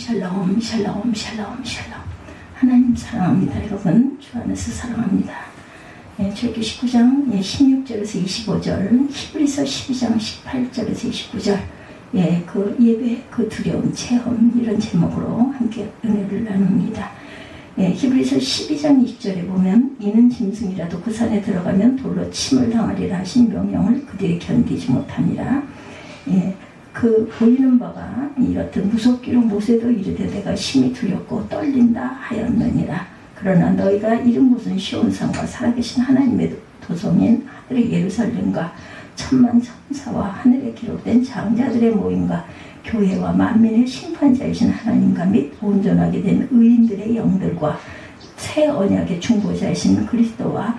샬롬 샬롬 샬롬 샬롬. 하나님 사랑합니다. 여러분 주 안에서 사랑합니다. 출애굽기 19장 16절에서 25절, 히브리서 12장 18절에서 29절, 그 예배, 그 두려운 체험, 이런 제목으로 함께 은혜를 나눕니다. 히브리서 12장 20절에 보면 이는 짐승이라도 그 산에 들어가면 돌로 침을 당하리라 하신 명령을 그들이 견디지 못하니라. 그 보이는 바가 이렇듯 무섭기로 모세도 이르되 내가 심히 두렵고 떨린다 하였느니라. 그러나 너희가 이른 곳은 시온산과 살아계신 하나님의 도성인 하늘의 예루살렘과 천만 천사와 하늘에 기록된 장자들의 모임과 교회와 만민의 심판자이신 하나님과 및 온전하게 된 의인들의 영들과 새 언약의 중보자이신 그리스도와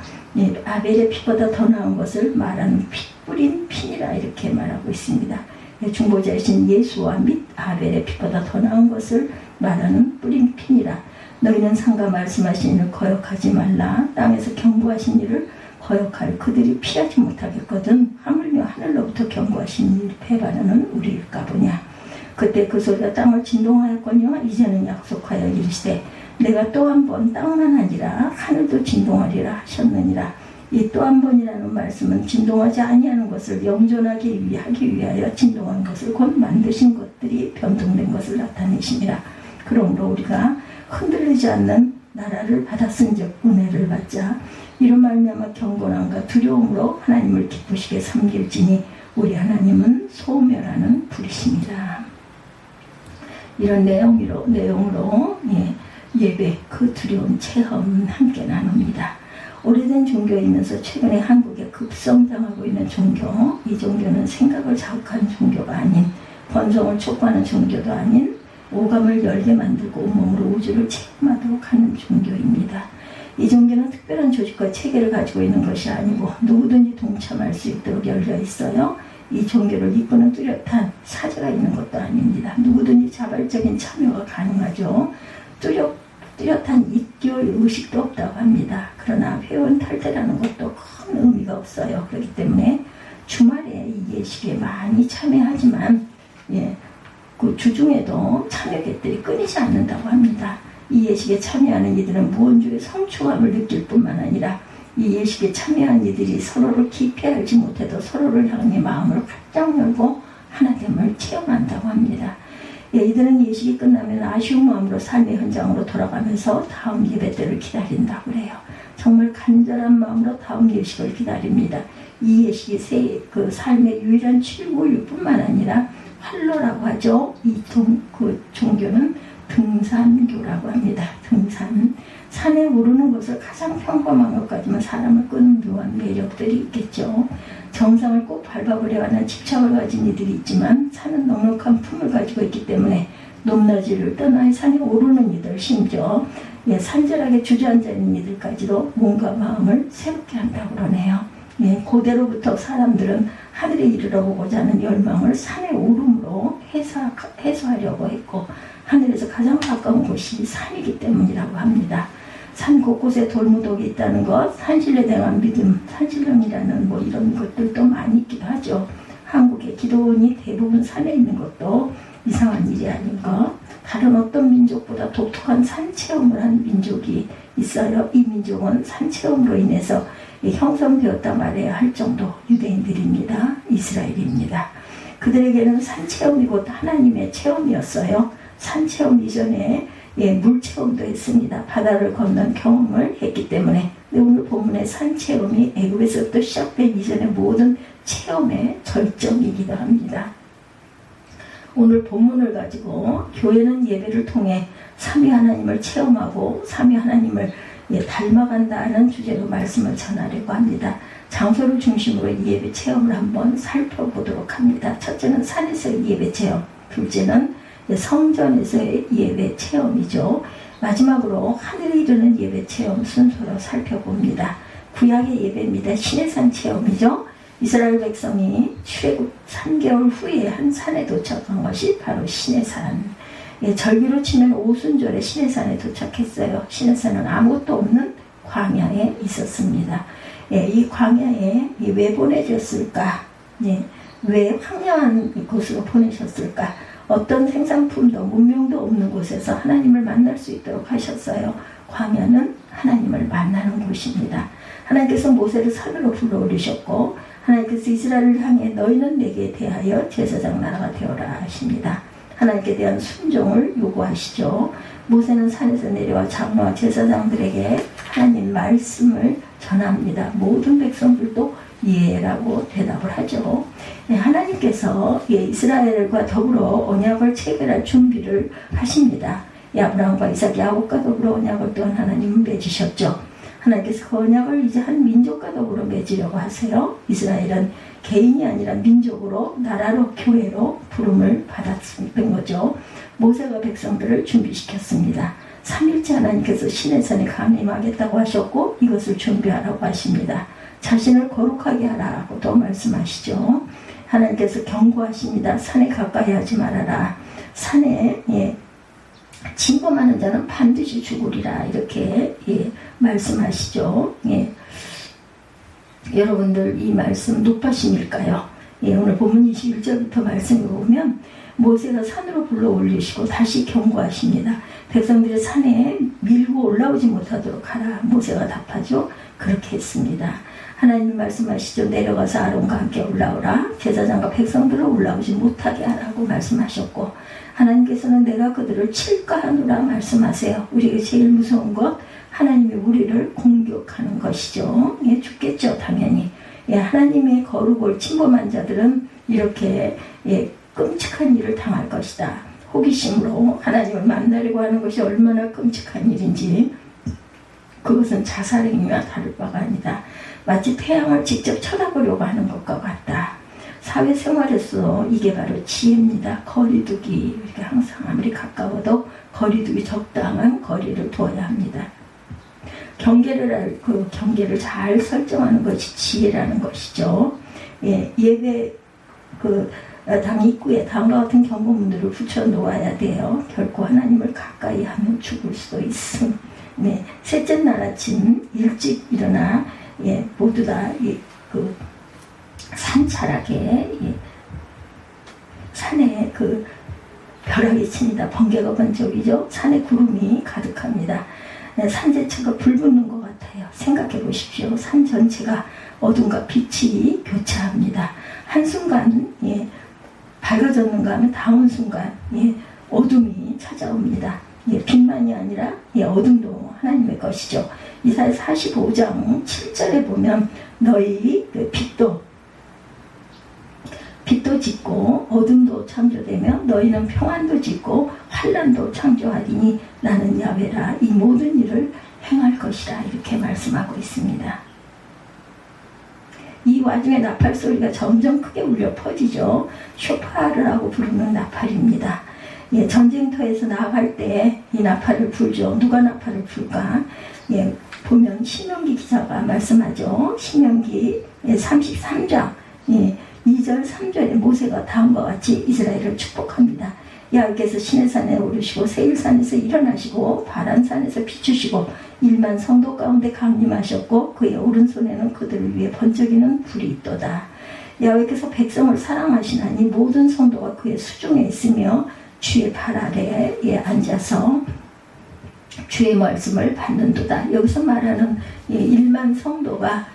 아벨의 피보다 더 나은 것을 말하는 피 뿌린 피니라, 이렇게 말하고 있습니다. 중보자이신 예수와 및 아벨의 피보다 더 나은 것을 말하는 뿌린 피니라. 너희는 상가 말씀하신 일을 거역하지 말라. 땅에서 경고하신 일을 거역할 그들이 피하지 못하겠거든. 하물며 하늘로부터 경고하신 일 패바라는 우리일까 보냐. 그때 그 소리가 땅을 진동하였거니와 이제는 약속하여 이르시되 내가 또 한 번 땅만 아니라 하늘도 진동하리라 하셨느니라. 이 또 한 번이라는 말씀은 진동하지 아니하는 것을 영존하게 하기 위하여 진동한 것을 곧 만드신 것들이 변동된 것을 나타내심이라. 그러므로 우리가 흔들리지 않는 나라를 받았은즉 은혜를 받자. 이런 말미암아 경건함과 두려움으로 하나님을 기쁘시게 섬길지니 우리 하나님은 소멸하는 불이십니다. 이런 내용으로 예배, 그 두려운 체험 함께 나눕니다. 오래된 종교이면서 최근에 한국에 급성장하고 있는 종교, 이 종교는 생각을 자극하는 종교가 아닌, 번성을 촉구하는 종교도 아닌, 오감을 열게 만들고 온몸으로 우주를 체험하도록 하는 종교입니다. 이 종교는 특별한 조직과 체계를 가지고 있는 것이 아니고 누구든지 동참할 수 있도록 열려 있어요. 이 종교를 이끄는 뚜렷한 사제가 있는 것도 아닙니다. 누구든지 자발적인 참여가 가능하죠. 뚜렷한 입교의 의식도 없다고 합니다. 그러나 회원 탈퇴라는 것도 큰 의미가 없어요. 그렇기 때문에 주말에 이 예식에 많이 참여하지만 그 주중에도 참여객들이 끊이지 않는다고 합니다. 이 예식에 참여하는 이들은 무언주의 성취감을 느낄 뿐만 아니라 이 예식에 참여한 이들이 서로를 깊이 알지 못해도 서로를 향해 마음을 활짝 열고 하나됨을 체험한다고 합니다. 이들은 예식이 끝나면 아쉬운 마음으로 삶의 현장으로 돌아가면서 다음 예배 때를 기다린다고 해요. 정말 간절한 마음으로 다음 예식을 기다립니다. 이 예식이 그 삶의 유일한 출구일 뿐만 아니라 활로라고 하죠. 그 종교는 등산교라고 합니다. 등산. 산에 오르는 것을 가장 평범한 것까지만 사람을 끄는 묘한 매력들이 있겠죠. 정상을 꼭 밟아보려 하는 집착을 가진 이들이 있지만 산은 넉넉한 품을 가지고 있기 때문에 높낮이를 떠나 산에 오르는 이들, 심지어 산절하게 주저앉아 있는 이들까지도 몸과 마음을 새롭게 한다고 그러네요. 고대로부터 사람들은 하늘에 이르러 보고자 하는 열망을 산에 오름으로 해소하려고 했고 하늘에서 가장 가까운 곳이 산이기 때문이라고 합니다. 산 곳곳에 돌무독이 있다는 것, 산신령에 대한 믿음, 산신령이라는 이런 것들도 많이 있기도 하죠. 한국의 기도원이 대부분 산에 있는 것도 이상한 일이 아닌 것. 다른 어떤 민족보다 독특한 산체험을 한 민족이 있어요. 이 민족은 산체험으로 인해서 형성되었다 말해야 할 정도 유대인들입니다. 이스라엘입니다. 그들에게는 산체험이 곧 하나님의 체험이었어요. 산체험 이전에 물체험도 했습니다. 바다를 건넌 경험을 했기 때문에. 오늘 본문의 산체험이 애굽에서부터 시작된 이전의 모든 체험의 절정이기도 합니다. 오늘 본문을 가지고 교회는 예배를 통해 삼위 하나님을 체험하고 삼위 하나님을 닮아간다는 주제로 말씀을 전하려고 합니다. 장소를 중심으로 이 예배 체험을 한번 살펴보도록 합니다. 첫째는 산에서의 예배 체험, 둘째는 성전에서의 예배 체험이죠. 마지막으로 하늘에 이르는 예배 체험 순서로 살펴봅니다. 구약의 예배입니다. 시내산 체험이죠. 이스라엘 백성이 출애굽 3개월 후에 한 산에 도착한 것이 바로 시내산. 절기로 치면 오순절에 시내산에 도착했어요. 시내산은 아무것도 없는 광야에 있었습니다. 이 광야에 왜 보내졌을까? 왜 황량한 곳으로 보내셨을까? 어떤 생산품도 문명도 없는 곳에서 하나님을 만날 수 있도록 하셨어요. 광야는 하나님을 만나는 곳입니다. 하나님께서 모세를 산으로 불러올리셨고 하나님께서 이스라엘을 향해 너희는 내게 대하여 제사장 나라가 되어라 하십니다. 하나님께 대한 순종을 요구하시죠. 모세는 산에서 내려와 장로와 제사장들에게 하나님 말씀을 전합니다. 모든 백성들도 예라고 대답을 하죠. 하나님께서 이스라엘과 더불어 언약을 체결할 준비를 하십니다. 아브라함과 이삭, 야곱과 더불어 언약을 또한 하나님은 맺으셨죠. 하나님께서 그 언약을 이제 한 민족과 더불어 맺으려고 하세요. 이스라엘은 개인이 아니라 민족으로, 나라로, 교회로 부름을 받았던 거죠. 모세가 백성들을 준비시켰습니다. 3일째 하나님께서 시내산에 강림하겠다고 하셨고 이것을 준비하라고 하십니다. 자신을 거룩하게 하라고 또 말씀하시죠. 하나님께서 경고하십니다. 산에 가까이 하지 말아라. 산에 침범하는 자는 반드시 죽으리라. 이렇게 말씀하시죠. 여러분들 이 말씀 높아심일까요? 오늘 본문 21절부터 말씀을 보면 모세가 산으로 불러 올리시고 다시 경고하십니다. 백성들이 산에 밀고 올라오지 못하도록 하라. 모세가 답하죠. 그렇게 했습니다. 하나님 말씀하시죠. 내려가서 아론과 함께 올라오라. 제사장과 백성들을 올라오지 못하게 하라고 말씀하셨고 하나님께서는 내가 그들을 칠까 하노라 말씀하세요. 우리에게 제일 무서운 것 하나님이 우리를 공격하는 것이죠. 죽겠죠 당연히. 하나님의 거룩을 침범한 자들은 이렇게 끔찍한 일을 당할 것이다. 호기심으로 하나님을 만나려고 하는 것이 얼마나 끔찍한 일인지 그것은 자살행위와 다를 바가 아니다. 마치 태양을 직접 쳐다보려고 하는 것과 같다. 사회생활에서 이게 바로 지혜입니다. 거리두기. 우리가 항상 아무리 가까워도 거리두기 적당한 거리를 두어야 합니다. 경계를 잘 설정하는 것이 지혜라는 것이죠. 예배 당 입구에 다음과 같은 경고문들을 붙여 놓아야 돼요. 결코 하나님을 가까이 하면 죽을 수도 있음. 셋째 날 아침 일찍 일어나 모두 다 산차락에 산에 벼락이 칩니다. 번개가 번쩍이죠. 산에 구름이 가득합니다. 산제체가 불붙는 것 같아요. 생각해 보십시오. 산 전체가 어둠과 빛이 교차합니다. 한순간 밝아졌는가 하면 다음 순간 어둠이 찾아옵니다. 빛만이 아니라 어둠도 하나님의 것이죠. 이사야 45장 7절에 보면 너희 빛도 짓고 어둠도 창조되며 너희는 평안도 짓고 환난도 창조하리니 나는 야훼라. 이 모든 일을 행할 것이라. 이렇게 말씀하고 있습니다. 이 와중에 나팔 소리가 점점 크게 울려 퍼지죠. 쇼파르라고 부르는 나팔입니다. 전쟁터에서 나아갈 때 이 나팔을 불죠. 누가 나팔을 불까? 보면 신명기 기자가 말씀하죠. 신명기 33장 2절 3절에 모세가 다음과 같이 이스라엘을 축복합니다. 여호와께서 시내산에 오르시고 세일산에서 일어나시고 바란산에서 비추시고 1만 성도 가운데 강림하셨고 그의 오른손에는 그들을 위해 번쩍이는 불이 있도다. 여호와께서 백성을 사랑하시나니 모든 성도가 그의 수중에 있으며 주의 발 아래에 앉아서 주의 말씀을 받는도다. 여기서 말하는 1만 성도가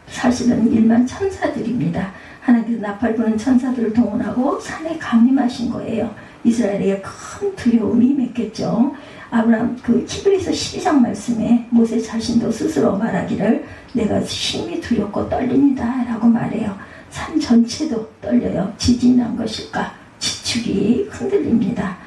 사실은 1만 천사들입니다. 하나님께서 나팔 부는 천사들을 동원하고 산에 강림하신 거예요. 이스라엘에게 큰 두려움이 맺겠죠. 아브라함 히브리서 12장 말씀에 모세 자신도 스스로 말하기를 내가 심히 두렵고 떨립니다 라고 말해요. 산 전체도 떨려요. 지진이 난 것일까? 지축이 흔들립니다.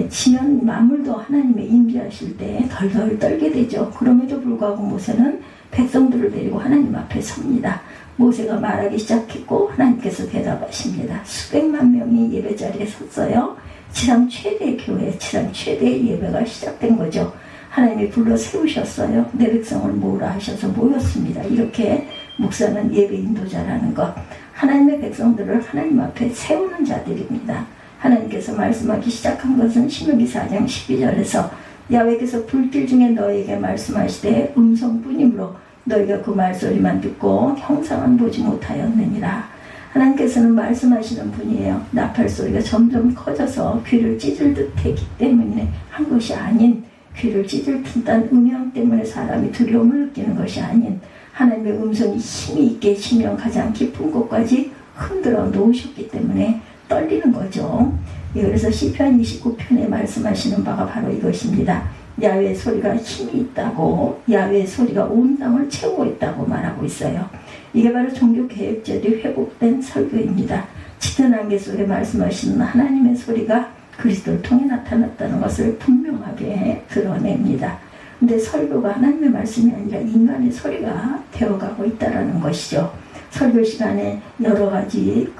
지면 만물도 하나님의 임재하실 때 덜덜 떨게 되죠. 그럼에도 불구하고 모세는 백성들을 데리고 하나님 앞에 섭니다. 모세가 말하기 시작했고 하나님께서 대답하십니다. 수백만 명이 예배 자리에 섰어요. 지상 최대의 교회, 지상 최대의 예배가 시작된 거죠. 하나님이 불러 세우셨어요. 내 백성을 모으라 하셔서 모였습니다. 이렇게 목사는 예배 인도자라는 것. 하나님의 백성들을 하나님 앞에 세우는 자들입니다. 하나님께서 말씀하기 시작한 것은 신명기 4장 12절에서 야훼께서 불길 중에 너에게 말씀하시되 음성뿐이므로 너희가 그 말소리만 듣고 형상은 보지 못하였느니라. 하나님께서는 말씀하시는 분이에요. 나팔 소리가 점점 커져서 귀를 찢을 듯 했기 때문에 한 것이 아닌, 귀를 찢을 듯한 음향 때문에 사람이 두려움을 느끼는 것이 아닌, 하나님의 음성이 힘이 있게 심령 가장 깊은 곳까지 흔들어 놓으셨기 때문에 떨리는 거죠. 예, 그래서 시편 29편에 말씀하시는 바가 바로 이것입니다. 야훼의 소리가 힘이 있다고, 야훼의 소리가 온 땅을 채우고 있다고 말하고 있어요. 이게 바로 종교개혁절이 회복된 설교입니다. 짙은 안개 속에 말씀하시는 하나님의 소리가 그리스도를 통해 나타났다는 것을 분명하게 드러냅니다. 근데 설교가 하나님의 말씀이 아니라 인간의 소리가 되어가고 있다는 것이죠. 설교 시간에 여러 가지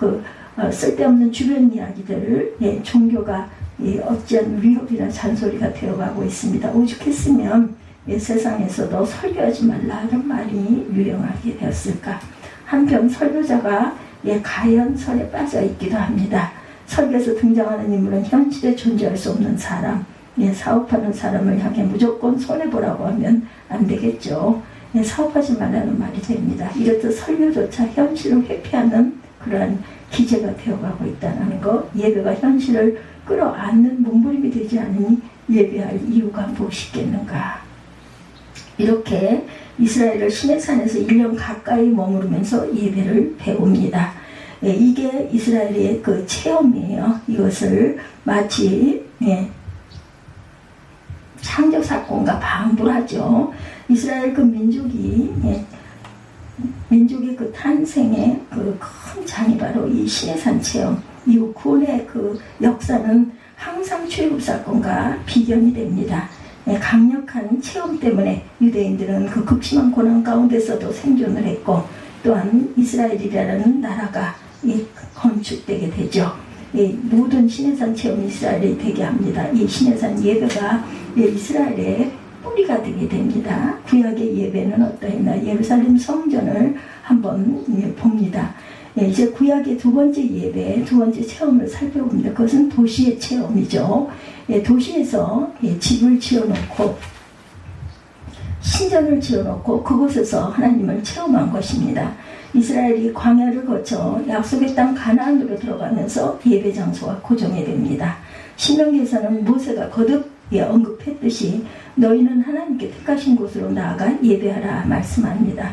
쓸데없는 주변 이야기들을 종교가 어찌한 위협이나 잔소리가 되어가고 있습니다. 오죽했으면 세상에서도 설교하지 말라는 말이 유행하게 되었을까. 한편 설교자가 가연설에 빠져 있기도 합니다. 설교에서 등장하는 인물은 현실에 존재할 수 없는 사람, 사업하는 사람을 향해 무조건 손해보라고 하면 안 되겠죠. 사업하지 말라는 말이 됩니다. 이렇듯 설교조차 현실을 회피하는 그러한 기제가 되어가고 있다는 것, 예배가 현실을 끌어안는 몸부림이 되지 않으니 예배할 이유가 무엇이겠는가. 이렇게 이스라엘을 시내산에서 1년 가까이 머무르면서 예배를 배웁니다. 이게 이스라엘의 그 체험이에요. 이것을 마치 창조사건과 방불하죠. 이스라엘 그 민족의 그 탄생의 그 큰 장이 바로 이 시내산 체험, 이후 구원의 그 역사는 항상 출애굽 사건과 비견이 됩니다. 강력한 체험 때문에 유대인들은 그 극심한 고난 가운데서도 생존을 했고, 또한 이스라엘이라는 나라가 건축되게 되죠. 모든 시내산 체험이 이스라엘이 되게 합니다. 이 시내산 예배가 이스라엘의 뿌리가 되게 됩니다. 구약의 예배는 어떠했나? 예루살렘 성전을 한번 봅니다. 이제 구약의 두 번째 예배, 두 번째 체험을 살펴봅니다. 그것은 도시의 체험이죠. 도시에서 집을 지어놓고 신전을 지어놓고 그곳에서 하나님을 체험한 것입니다. 이스라엘이 광야를 거쳐 약속의 땅 가나안으로 들어가면서 예배 장소가 고정이 됩니다. 신명기에서는 모세가 거듭 언급했듯이 너희는 하나님께 택하신 곳으로 나아가 예배하라 말씀합니다.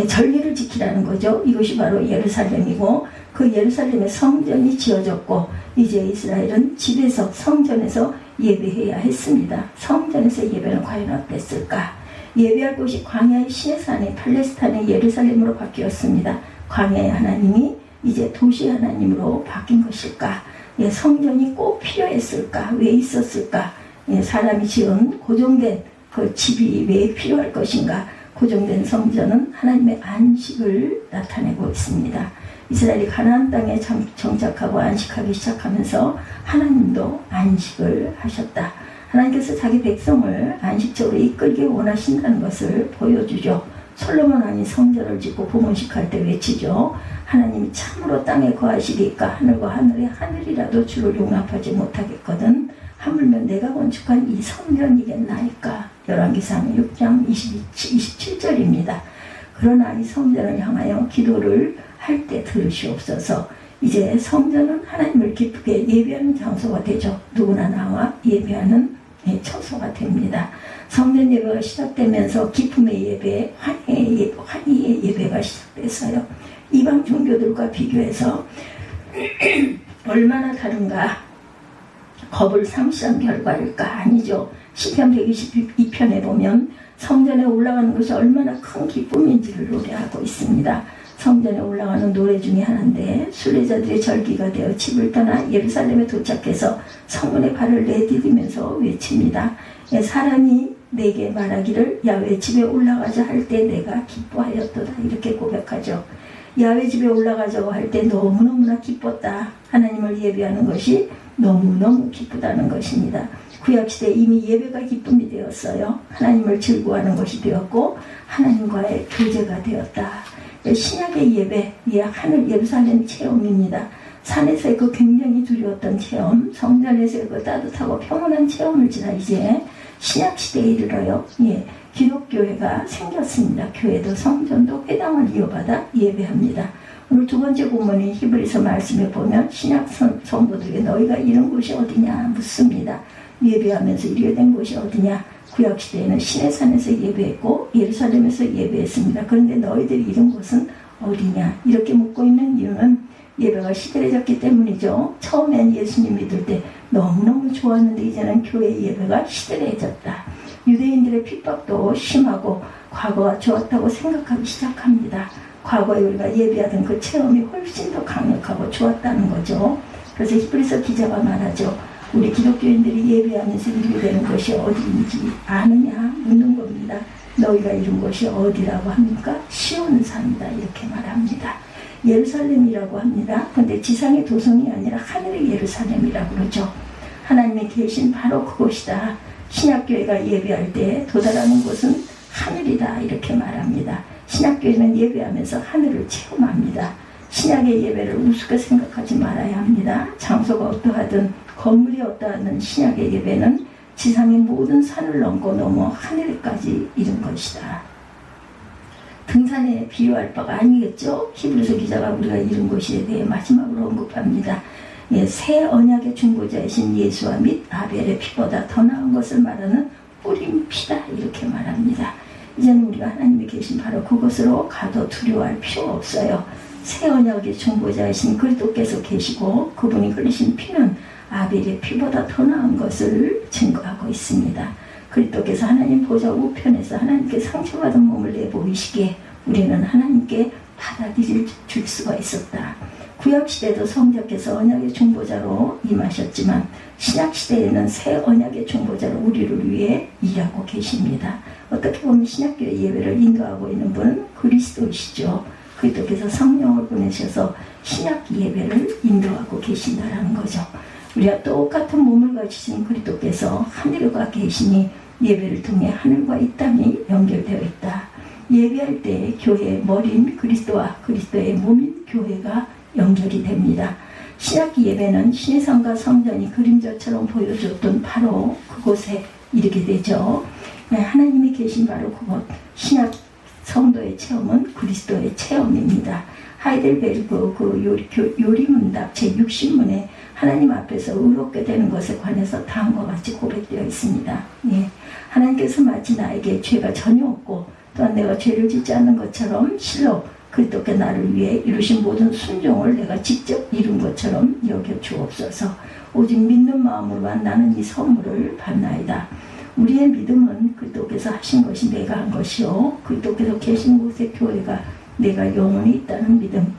절기를 지키라는 거죠. 이것이 바로 예루살렘이고, 그 예루살렘의 성전이 지어졌고, 이제 이스라엘은 집에서 성전에서 예배해야 했습니다. 성전에서 예배는 과연 어땠을까? 예배할 곳이 광야의 시내산이 팔레스타인의 예루살렘으로 바뀌었습니다. 광야의 하나님이 이제 도시의 하나님으로 바뀐 것일까? 성전이 꼭 필요했을까? 왜 있었을까? 사람이 지은 고정된 그 집이 왜 필요할 것인가? 고정된 성전은 하나님의 안식을 나타내고 있습니다. 이스라엘이 가나안 땅에 정착하고 안식하기 시작하면서 하나님도 안식을 하셨다. 하나님께서 자기 백성을 안식적으로 이끌기 원하신다는 것을 보여주죠. 솔로몬 왕이 성전을 짓고 봉헌식할 때 외치죠. 하나님이 참으로 땅에 거하시리까 하늘과 하늘의 하늘이라도 주를 용납하지 못하겠거든. 하물며 내가 건축한 이 성전이겠나이까. 열왕기상 6장 27절입니다. 그러나 이 성전을 향하여 기도를 할 때 들으시옵소서. 이제 성전은 하나님을 기쁘게 예배하는 장소가 되죠. 누구나 나와 예배하는 처소가 됩니다. 성전 예배가 시작되면서 기쁨의 예배, 환희의 예배가 시작됐어요. 이방 종교들과 비교해서 얼마나 다른가? 겁을 상실한 결과일까? 아니죠. 시편 122편에 보면 성전에 올라가는 것이 얼마나 큰 기쁨인지를 노래하고 있습니다. 성전에 올라가는 노래 중에 하나인데, 순례자들의 절기가 되어 집을 떠나 예루살렘에 도착해서 성문에 발을 내디디면서 외칩니다. 사람이 내게 말하기를 야훼 집에 올라가자 할 때 내가 기뻐하였도다. 이렇게 고백하죠. 야훼 집에 올라가자고 할 때 너무너무나 기뻤다. 하나님을 예배하는 것이 너무너무 기쁘다는 것입니다. 구약시대에 이미 예배가 기쁨이 되었어요. 하나님을 즐거워하는 것이 되었고 하나님과의 교제가 되었다. 신약의 예배, 하늘 예루살렘 체험입니다. 산에서의 그 굉장히 두려웠던 체험, 성전에서의 그 따뜻하고 평온한 체험을 지나 이제 신약시대에 이르러요. 기독교회가 생겼습니다. 교회도 성전도 회당을 이어받아 예배합니다. 오늘 두 번째 본문인 히브리서 말씀에 보면 신약 성도들에게 너희가 이런 곳이 어디냐 묻습니다. 예배하면서 이르게 된 곳이 어디냐. 구약시대에는 시내산에서 예배했고 예루살렘에서 예배했습니다. 그런데 너희들이 이런 곳은 어디냐. 이렇게 묻고 있는 이유는 예배가 시들해졌기 때문이죠. 처음엔 예수님 믿을 때 너무너무 좋았는데 이제는 교회 예배가 시들해졌다. 유대인들의 핍박도 심하고 과거가 좋았다고 생각하기 시작합니다. 과거에 우리가 예배하던 그 체험이 훨씬 더 강력하고 좋았다는 거죠. 그래서 히브리서 기자가 말하죠. 우리 기독교인들이 예배하면서 이루게 되는 것이 어디인지 아느냐 묻는 겁니다. 너희가 이룬 것이 어디라고 합니까? 시온산이다 이렇게 말합니다. 예루살렘이라고 합니다. 근데 지상의 도성이 아니라 하늘의 예루살렘이라고 그러죠. 하나님이 계신 바로 그곳이다. 신약교회가 예배할 때 도달하는 곳은 하늘이다 이렇게 말합니다. 신약교회는 예배하면서 하늘을 체험합니다. 신약의 예배를 우습게 생각하지 말아야 합니다. 장소가 어떠하든 건물이 어떠하든 신약의 예배는 지상의 모든 산을 넘어 하늘에까지 이른 것이다. 등산에 비유할 바가 아니겠죠? 히브리서 기자가 우리가 이룬 것에 대해 마지막으로 언급합니다. 새 언약의 중보자이신 예수와 및 아벨의 피보다 더 나은 것을 말하는 뿌린 피다 이렇게 말합니다. 이제는 우리가 하나님이 계신 바로 그곳으로 가도 두려워할 필요가 없어요. 새 언약의 중보자이신 그리스도께서 계시고 그분이 흘리신 피는 아벨의 피보다 더 나은 것을 증거하고 있습니다. 그리스도께서 하나님 보좌 우편에서 하나님께 상처받은 몸을 내보이시기에 우리는 하나님께 받아들일 줄 수가 있었다. 구약시대도 성자께서 언약의 중보자로 임하셨지만 신약시대에는 새 언약의 중보자로 우리를 위해 일하고 계십니다. 어떻게 보면 신약교회 예배를 인도하고 있는 분은 그리스도이시죠. 그리스도께서 성령을 보내셔서 신약 예배를 인도하고 계신다라는 거죠. 우리가 똑같은 몸을 가지신 그리스도께서 하늘과 계시니 예배를 통해 하늘과 이 땅이 연결되어 있다. 예배할 때 교회의 머리인 그리스도와 그리스도의 몸인 교회가 연결이 됩니다. 신약 예배는 신의 산과 성전이 그림자처럼 보여줬던 바로 그곳에 이르게 되죠. 하나님이 계신 바로 그곳, 신약 성도의 체험은 그리스도의 체험입니다. 하이델베르그 그 요리문답 제60문에 하나님 앞에서 의롭게 되는 것에 관해서 다음과 같이 고백되어 있습니다. 하나님께서 마치 나에게 죄가 전혀 없고 또한 내가 죄를 짓지 않는 것처럼 실로 그리스도께 나를 위해 이루신 모든 순종을 내가 직접 이룬 것처럼 여겨 주옵소서. 오직 믿는 마음으로만 나는 이 선물을 받나이다. 우리의 믿음은 그리스도께서 하신 것이 내가 한 것이요 그리스도께서 계신 곳의 교회가 내가 영원히 있다는 믿음.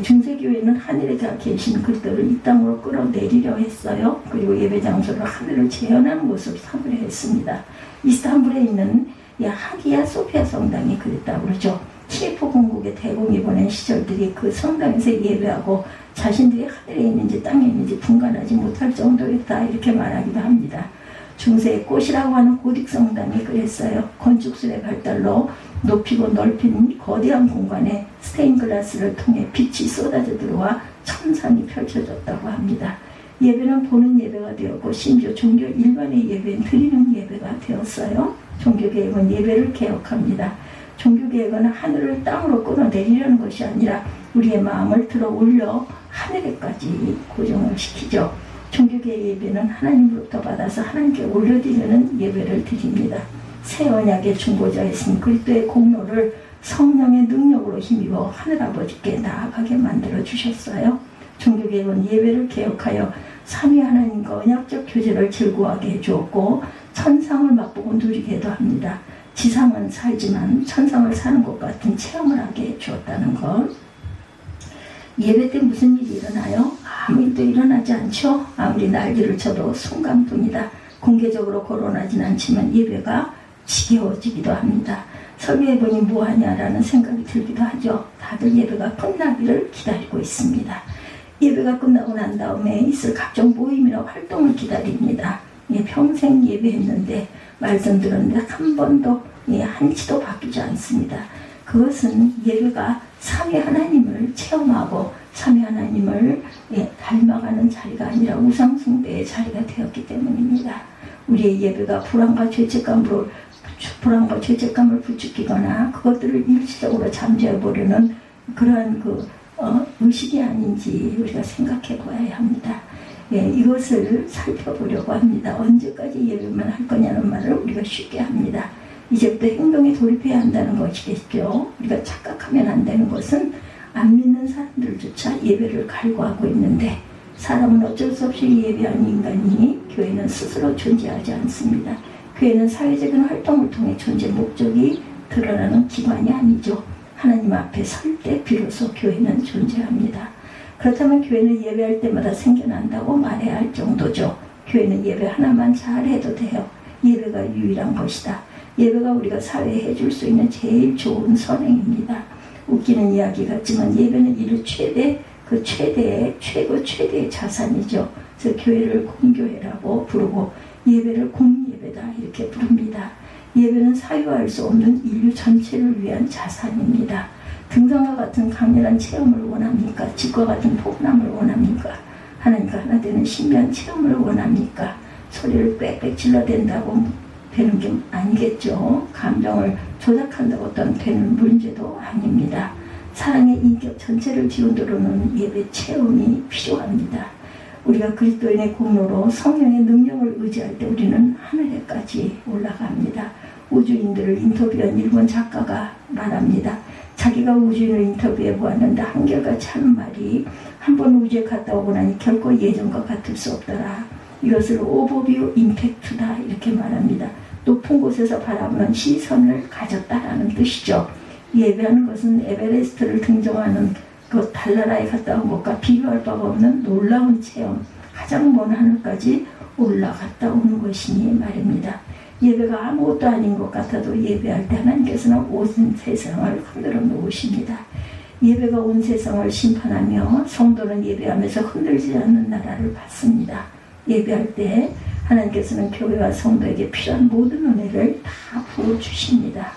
중세교회는 하늘에 계신 그리스도를 이 땅으로 끌어내리려 했어요. 그리고 예배 장소를 하늘을 재현하는 곳으로 삼으려 했습니다. 이스탄불에 있는 하기야 소피아 성당이 그랬다고 그러죠. 키예프 공국의 대공이 보낸 시절들이 그 성당에서 예배하고 자신들이 하늘에 있는지 땅에 있는지 분간하지 못할 정도였다 이렇게 말하기도 합니다. 중세의 꽃이라고 하는 고딕 성당이 그랬어요. 건축술의 발달로 높이고 넓힌 거대한 공간에 스테인글라스를 통해 빛이 쏟아져 들어와 천상이 펼쳐졌다고 합니다. 예배는 보는 예배가 되었고 심지어 종교 일반의 예배는 드리는 예배가 되었어요. 종교개혁은 예배를 개혁합니다. 종교개혁은 하늘을 땅으로 끌어내리려는 것이 아니라 우리의 마음을 들어 올려 하늘에까지 고정을 시키죠. 종교개혁 예배는 하나님으로부터 받아서 하나님께 올려드리는 예배를 드립니다. 새 언약의 중보자이신 그리스도의 공로를 성령의 능력으로 힘입어 하늘아버지께 나아가게 만들어 주셨어요. 종교개혁은 예배를 개혁하여 삼위 하나님과 언약적 교제를 즐거워하게 해주었고 천상을 맛보고 누리게도 합니다. 지상은 살지만 천상을 사는 것 같은 체험을 하게 해주었다는 것. 예배 때 무슨 일이 일어나요? 아무 일도 일어나지 않죠. 아무리 날개를 쳐도 순간뿐이다. 공개적으로 거론하진 않지만 예배가 지겨워지기도 합니다. 설교해보니 뭐하냐라는 생각이 들기도 하죠. 다들 예배가 끝나기를 기다리고 있습니다. 예배가 끝나고 난 다음에 있을 각종 모임이나 활동을 기다립니다. 평생 예배했는데 말씀 들었는데 한 번도 한치도 바뀌지 않습니다. 그것은 예배가 삼위 하나님을 체험하고 삼위 하나님을 닮아가는 자리가 아니라 우상숭배의 자리가 되었기 때문입니다. 우리의 예배가 불안과 죄책감을 부추기거나 그것들을 일시적으로 잠재워보려는 그러한 그 의식이 아닌지 우리가 생각해 보아야 합니다. 이것을 살펴보려고 합니다. 언제까지 예배만 할 거냐는 말을 우리가 쉽게 합니다. 이제부터 행동에 돌입해야 한다는 것이겠죠. 우리가 착각하면 안 되는 것은 안 믿는 사람들조차 예배를 갈구하고 있는데 사람은 어쩔 수 없이 예배하는 인간이니 교회는 스스로 존재하지 않습니다. 교회는 사회적인 활동을 통해 존재 목적이 드러나는 기관이 아니죠. 하나님 앞에 설 때 비로소 교회는 존재합니다. 그렇다면 교회는 예배할 때마다 생겨난다고 말해야 할 정도죠. 교회는 예배 하나만 잘해도 돼요. 예배가 유일한 것이다. 예배가 우리가 사회에 해줄 수 있는 제일 좋은 선행입니다. 웃기는 이야기 같지만 예배는 인류 최대의 자산이죠. 그래서 교회를 공교회라고 부르고 예배를 공예배다 이렇게 부릅니다. 예배는 사유할 수 없는 인류 전체를 위한 자산입니다. 등산과 같은 강렬한 체험을 원합니까? 집과 같은 포근함을 원합니까? 하나님과 하나 되는 신비한 체험을 원합니까? 소리를 빽빽 질러댄다고 되는 게 아니겠죠. 감정을 조작한다고 어떤 되는 문제도 아닙니다. 사랑의 인격 전체를 지원도로는 예배 체험이 필요합니다. 우리가 그리스도인의 공로로 성령의 능력을 의지할 때 우리는 하늘에까지 올라갑니다. 우주인들을 인터뷰한 일본 작가가 말합니다. 자기가 우주인을 인터뷰해 보았는데 한결같이 하는 말이 한 번 우주에 갔다 오고 나니 결코 예전과 같을 수 없더라. 이것을 오버뷰 임팩트다 이렇게 말합니다. 높은 곳에서 바라보는 시선을 가졌다라는 뜻이죠. 예배하는 것은 에베레스트를 등정하는 그 달나라에 갔다 온 것과 비교할 바가 없는 놀라운 체험, 가장 먼 하늘까지 올라갔다 오는 것이니 말입니다. 예배가 아무것도 아닌 것 같아도 예배할 때 하나님께서는 온 세상을 흔들어 놓으십니다. 예배가 온 세상을 심판하며 성도는 예배하면서 흔들지 않는 나라를 받습니다. 예배할 때 하나님께서는 교회와 성도에게 필요한 모든 은혜를 다 부어주십니다.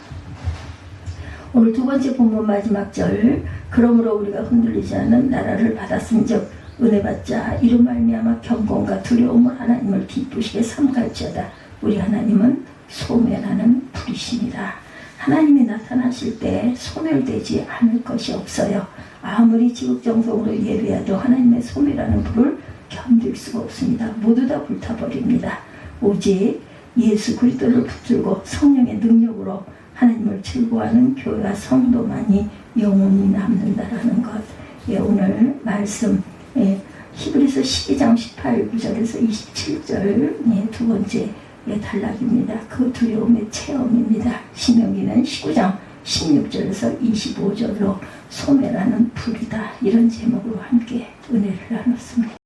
오늘 두 번째 본문 마지막 절, 그러므로 우리가 흔들리지 않는 나라를 받았은즉 은혜 받자 이로 말미암아 경건과 두려움을 하나님을 기쁘시게 삼갈지어다. 우리 하나님은 소멸하는 불이십니다. 하나님이 나타나실 때 소멸되지 않을 것이 없어요. 아무리 지극정성으로 예배해도 하나님의 소멸하는 불을 견딜 수가 없습니다. 모두 다 불타버립니다. 오직 예수 그리스도를 붙들고 성령의 능력으로 하나님을 즐거워하는 교회와 성도만이 영원히 남는다라는 것. 오늘 말씀 히브리서 12장 18절에서 27절 두 번째 단락입니다. 그 두려움의 체험입니다. 신명기는 19장 16절에서 25절로 소멸하는 불이다 이런 제목으로 함께 은혜를 나눴습니다.